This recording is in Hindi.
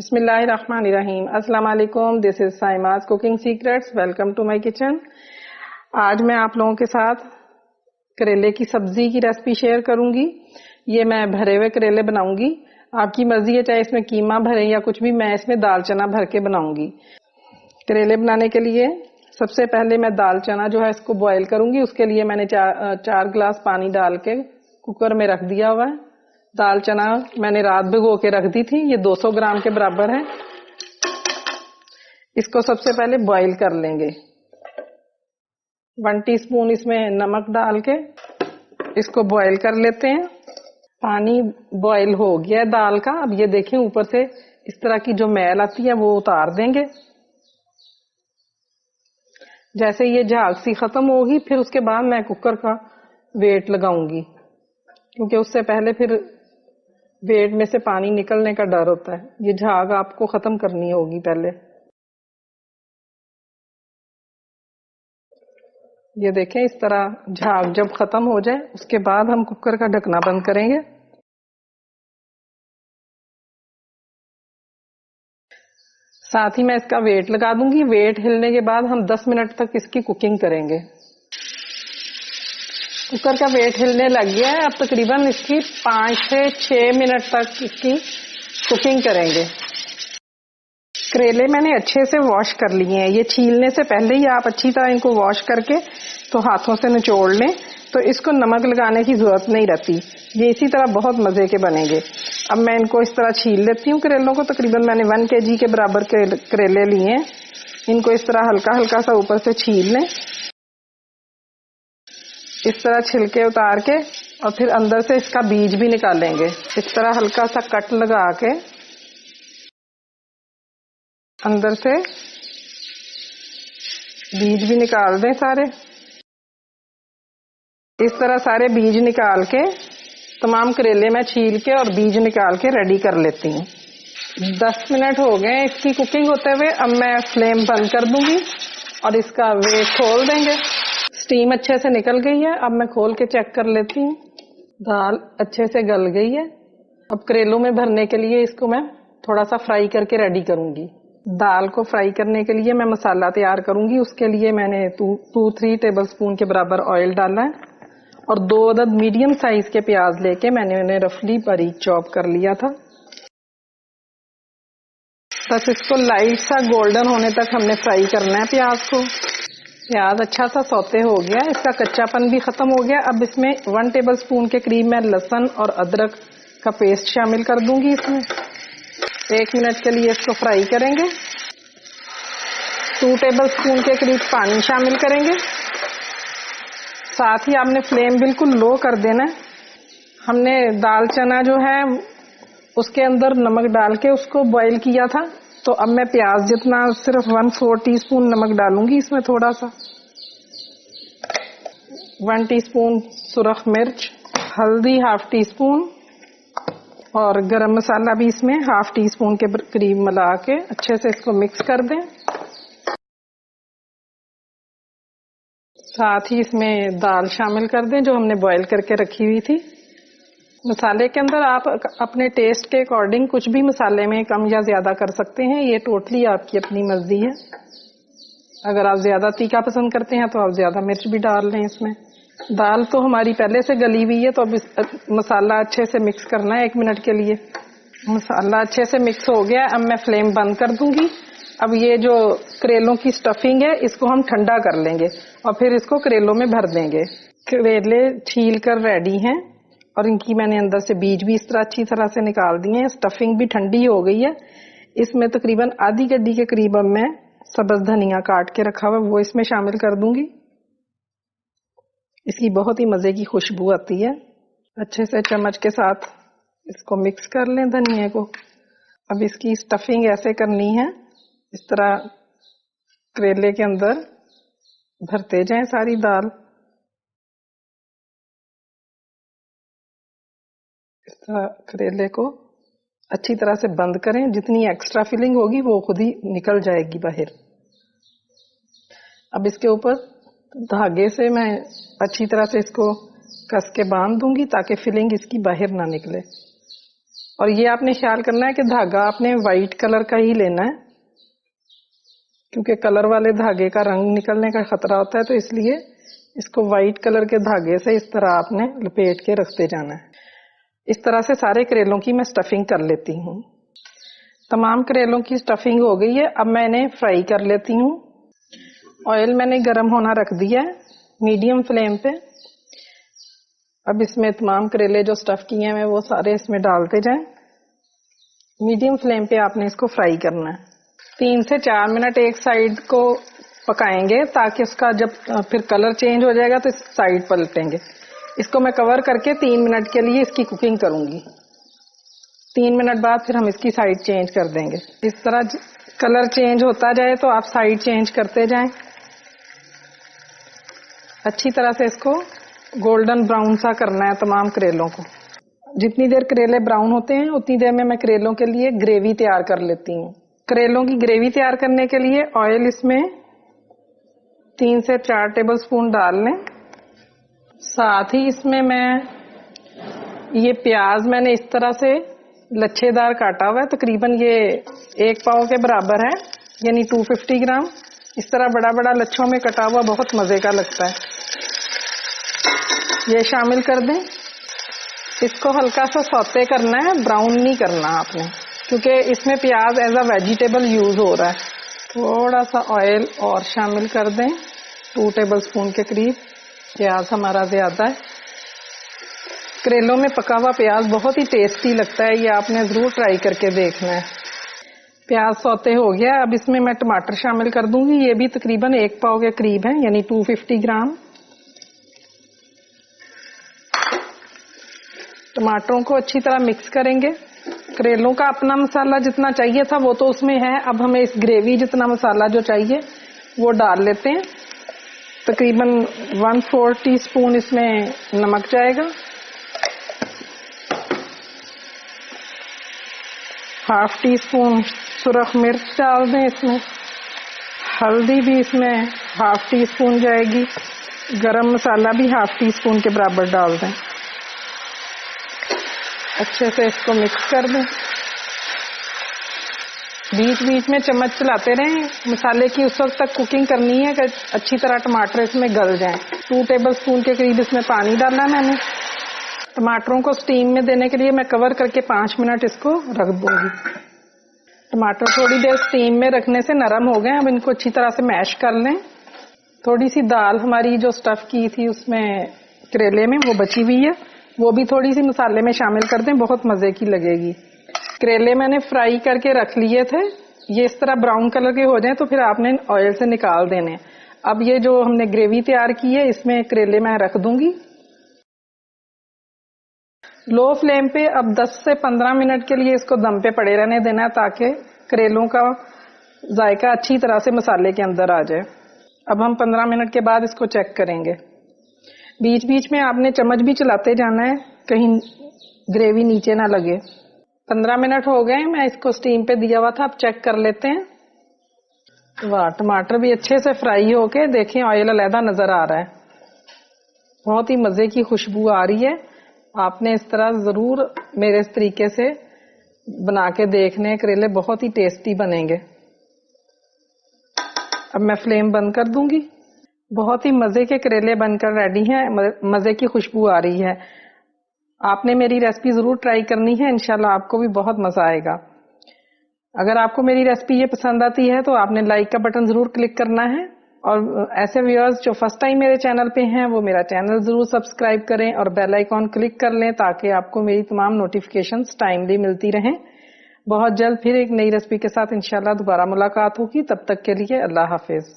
बिस्मिल्लाहिर्रहमानिर्रहीम। अस्सलाम वालेकुम। This is Saima's cooking secrets. Welcome to my kitchen. आज मैं आप लोगों के साथ करेले की सब्जी की रेसिपी शेयर करूंगी। ये मैं भरे हुए करेले बनाऊंगी। आपकी मर्जी है, चाहे इसमें कीमा भरे या कुछ भी, मैं इसमें दाल चना भर के बनाऊंगी। करेले बनाने के लिए सबसे पहले मैं दाल चना जो है इसको बॉईल करूंगी। उसके लिए मैंने चार गिलास पानी डाल के कुकर में रख दिया हुआ है। दाल चना मैंने रात भिगो के रख दी थी। ये 200 ग्राम के बराबर है। इसको सबसे पहले बॉईल कर लेंगे। 1 टीस्पून इसमें नमक डाल के इसको बॉईल कर लेते हैं। पानी बॉईल हो गया दाल का। अब ये देखें, ऊपर से इस तरह की जो मैल आती है वो उतार देंगे। जैसे ये झाग सी खत्म होगी, फिर उसके बाद मैं कुकर का वेट लगाऊंगी, क्योंकि उससे पहले फिर वेट में से पानी निकलने का डर होता है। ये झाग आपको खत्म करनी होगी पहले। ये देखें, इस तरह झाग जब खत्म हो जाए उसके बाद हम कुकर का ढकना बंद करेंगे। साथ ही मैं इसका वेट लगा दूंगी। वेट हिलने के बाद हम 10 मिनट तक इसकी कुकिंग करेंगे। कुकर का वेट हिलने लग गया है। अब तकरीबन इसकी 5 से 6 मिनट तक इसकी कुकिंग करेंगे। करेले मैंने अच्छे से वॉश कर लिए हैं। ये छीलने से पहले ही आप अच्छी तरह इनको वॉश करके तो हाथों से निचोड़ लें, तो इसको नमक लगाने की जरूरत नहीं रहती। ये इसी तरह बहुत मजे के बनेंगे। अब मैं इनको इस तरह छील लेती हूँ। करेलों को तकरीबन मैंने 1 kg के बराबर करेले लिए हैं। इनको इस तरह हल्का हल्का सा ऊपर से छील लें। इस तरह छिलके उतार के और फिर अंदर से इसका बीज भी निकालेंगे। इस तरह हल्का सा कट लगा के अंदर से बीज भी निकाल दें सारे। इस तरह सारे बीज निकाल के तमाम करेले मैं छील के और बीज निकाल के रेडी कर लेती हूँ। 10 मिनट हो गए इसकी कुकिंग होते हुए। अब मैं फ्लेम बंद कर दूंगी और इसका वेट खोल देंगे। स्टीम अच्छे से निकल गई है। अब मैं खोल के चेक कर लेती हूँ। दाल अच्छे से गल गई है। अब करेलों में भरने के लिए इसको मैं थोड़ा सा फ्राई करके रेडी करूंगी। दाल को फ्राई करने के लिए मैं मसाला तैयार करूंगी। उसके लिए मैंने 2-3 टेबलस्पून के बराबर ऑयल डाला है और 2 अदद मीडियम साइज के प्याज लेके मैंने उन्हें रफली बारीक चॉप कर लिया था। बस इसको लाइट सा गोल्डन होने तक हमने फ्राई करना है प्याज को। प्याज अच्छा सा सौते हो गया, इसका कच्चापन भी खत्म हो गया। अब इसमें 1 टेबलस्पून के करीब मैं लहसुन और अदरक का पेस्ट शामिल कर दूंगी। इसमें 1 मिनट के लिए इसको फ्राई करेंगे। 2 टेबलस्पून के करीब पानी शामिल करेंगे। साथ ही आपने फ्लेम बिल्कुल लो कर देना है। हमने दाल चना जो है उसके अंदर नमक डाल के उसको बॉईल किया था, तो अब मैं प्याज जितना सिर्फ 1/4 टीस्पून नमक डालूंगी इसमें। थोड़ा सा 1 टीस्पून सुरख मिर्च, हल्दी 1/2 टीस्पून और गरम मसाला भी इसमें 1/2 टीस्पून के करीब मिला के अच्छे से इसको मिक्स कर दें। साथ ही इसमें दाल शामिल कर दें जो हमने बॉईल करके रखी हुई थी। मसाले के अंदर आप अपने टेस्ट के अकॉर्डिंग कुछ भी मसाले में कम या ज्यादा कर सकते हैं। ये टोटली आपकी अपनी मर्जी है। अगर आप ज्यादा तीखा पसंद करते हैं तो आप ज्यादा मिर्च भी डाल लें इसमें। दाल तो हमारी पहले से गली हुई है, तो अब मसाला अच्छे से मिक्स करना है 1 मिनट के लिए। मसाला अच्छे से मिक्स हो गया। अब मैं फ्लेम बंद कर दूंगी। अब ये जो करेलों की स्टफिंग है इसको हम ठंडा कर लेंगे और फिर इसको करेलों में भर देंगे। करेले छील कर रेडी हैं और इनकी मैंने अंदर से बीज भी इस तरह अच्छी तरह से निकाल दिए हैं। स्टफिंग भी ठंडी हो गई है। इसमें तकरीबन आधी गड्डी के करीब अब मैं सब्ज धनिया काट के रखा हुआ वो इसमें शामिल कर दूंगी। इसकी बहुत ही मजे की खुशबू आती है। अच्छे से चम्मच के साथ इसको मिक्स कर लें धनिया को। अब इसकी स्टफिंग ऐसे करनी है, इस तरह करेले के अंदर भरते जाएं सारी दाल। इस तरह करेले को अच्छी तरह से बंद करें। जितनी एक्स्ट्रा फिलिंग होगी वो खुद ही निकल जाएगी बाहर। अब इसके ऊपर धागे से मैं अच्छी तरह से इसको कस के बांध दूंगी ताकि फिलिंग इसकी बाहर ना निकले। और ये आपने ख्याल करना है कि धागा आपने वाइट कलर का ही लेना है, क्योंकि कलर वाले धागे का रंग निकलने का खतरा होता है, तो इसलिए इसको वाइट कलर के धागे से इस तरह आपने लपेट के रखते जाना है। इस तरह से सारे करेलों की मैं स्टफिंग कर लेती हूँ। तमाम करेलों की स्टफिंग हो गई है। अब मैं इन्हें फ्राई कर लेती हूँ। ऑयल मैंने गरम होना रख दिया है मीडियम फ्लेम पे। अब इसमें तमाम करेले जो स्टफ किए हैं वो सारे इसमें डालते जाएं। मीडियम फ्लेम पे आपने इसको फ्राई करना है। 3 से 4 मिनट एक साइड को पकाएंगे, ताकि उसका जब फिर कलर चेंज हो जाएगा तो इस साइड पलटेंगे। इसको मैं कवर करके 3 मिनट के लिए इसकी कुकिंग करूंगी। 3 मिनट बाद फिर हम इसकी साइड चेंज कर देंगे। इस तरह कलर चेंज होता जाए तो आप साइड चेंज करते जाएं। अच्छी तरह से इसको गोल्डन ब्राउन सा करना है तमाम करेलों को। जितनी देर करेले ब्राउन होते हैं उतनी देर में मैं करेलों के लिए ग्रेवी तैयार कर लेती हूँ। करेलों की ग्रेवी तैयार करने के लिए ऑयल इसमें 3 से 4 टेबलस्पून डाल लें। साथ ही इसमें मैं ये प्याज मैंने इस तरह से लच्छेदार काटा हुआ है, तकरीबन ये 1 पाव के बराबर है, यानी 250 ग्राम। इस तरह बड़ा बड़ा लच्छों में कटा हुआ बहुत मजे का लगता है। ये शामिल कर दें। इसको हल्का सा सौते करना है, ब्राउन नहीं करना आपने, क्योंकि इसमें प्याज एज अ वेजिटेबल यूज हो रहा है। थोड़ा सा ऑयल और शामिल कर दें, 2 टेबलस्पून के करीब। प्याज हमारा ज्यादा है। करेलों में पका हुआ प्याज बहुत ही टेस्टी लगता है, ये आपने जरूर ट्राई करके देखना है। प्याज सौते हो गया। अब इसमें मैं टमाटर शामिल कर दूंगी। ये भी तकरीबन 1 पाव के करीब है, यानी 250 ग्राम। टमाटरों को अच्छी तरह मिक्स करेंगे। करेलों का अपना मसाला जितना चाहिए था वो तो उसमें है। अब हमें इस ग्रेवी जितना मसाला जो चाहिए वो डाल लेते हैं। तकरीबन 1/4 टीस्पून इसमें नमक जाएगा, 1/2 टीस्पून सुरख मिर्च डाल दें इसमें। हल्दी भी इसमें 1/2 टीस्पून जाएगी। गरम मसाला भी 1/2 टीस्पून के बराबर डाल दें। अच्छे से इसको मिक्स कर दें। बीच बीच में चम्मच चलाते रहें। मसाले की उस वक्त तक कुकिंग करनी है कि अच्छी तरह टमाटर इसमें गल जाएं। 2 टेबलस्पून के करीब इसमें पानी डालना है मैंने। टमाटरों को स्टीम में देने के लिए मैं कवर करके 5 मिनट इसको रख दूंगी। टमाटर थोड़ी देर स्टीम में रखने से नरम हो गए। अब इनको अच्छी तरह से मैश कर लें। थोड़ी सी दाल हमारी जो स्टफ की थी उसमें करेले में वो बची हुई है, वो भी थोड़ी सी मसाले में शामिल कर दें, बहुत मजे की लगेगी। करेले मैंने फ्राई करके रख लिए थे। ये इस तरह ब्राउन कलर के हो जाएं तो फिर आपने ऑयल से निकाल देने। अब ये जो हमने ग्रेवी तैयार की है इसमें करेले मैं रख दूंगी। लो फ्लेम पे अब 10 से 15 मिनट के लिए इसको दम पे पड़े रहने देना है, ताकि करेलों का जायका अच्छी तरह से मसाले के अंदर आ जाए। अब हम 15 मिनट के बाद इसको चेक करेंगे। बीच बीच में आपने चम्मच भी चलाते जाना है, कहीं ग्रेवी नीचे ना लगे। 15 मिनट हो गए, मैं इसको स्टीम पे दिया हुआ था। अब चेक कर लेते हैं। वाह, टमाटर भी अच्छे से फ्राई होके देखें ऑयल अलहदा नजर आ रहा है। बहुत ही मजे की खुशबू आ रही है। आपने इस तरह जरूर मेरे इस तरीके से बना के देखने, करेले बहुत ही टेस्टी बनेंगे। अब मैं फ्लेम बंद कर दूंगी। बहुत ही मजे के करेले बनकर रेडी हैं। मजे की खुशबू आ रही है। आपने मेरी रेसिपी जरूर ट्राई करनी है, इंशाल्लाह आपको भी बहुत मजा आएगा। अगर आपको मेरी रेसिपी ये पसंद आती है तो आपने लाइक का बटन जरूर क्लिक करना है। और ऐसे व्यूअर्स जो फर्स्ट टाइम मेरे चैनल पे हैं वो मेरा चैनल जरूर सब्सक्राइब करें और बेल आइकॉन क्लिक कर लें, ताकि आपको मेरी तमाम नोटिफिकेशंस टाइमली मिलती रहें। बहुत जल्द फिर एक नई रेसिपी के साथ इंशाल्लाह दोबारा मुलाकात होगी। तब तक के लिए अल्लाह हाफिज।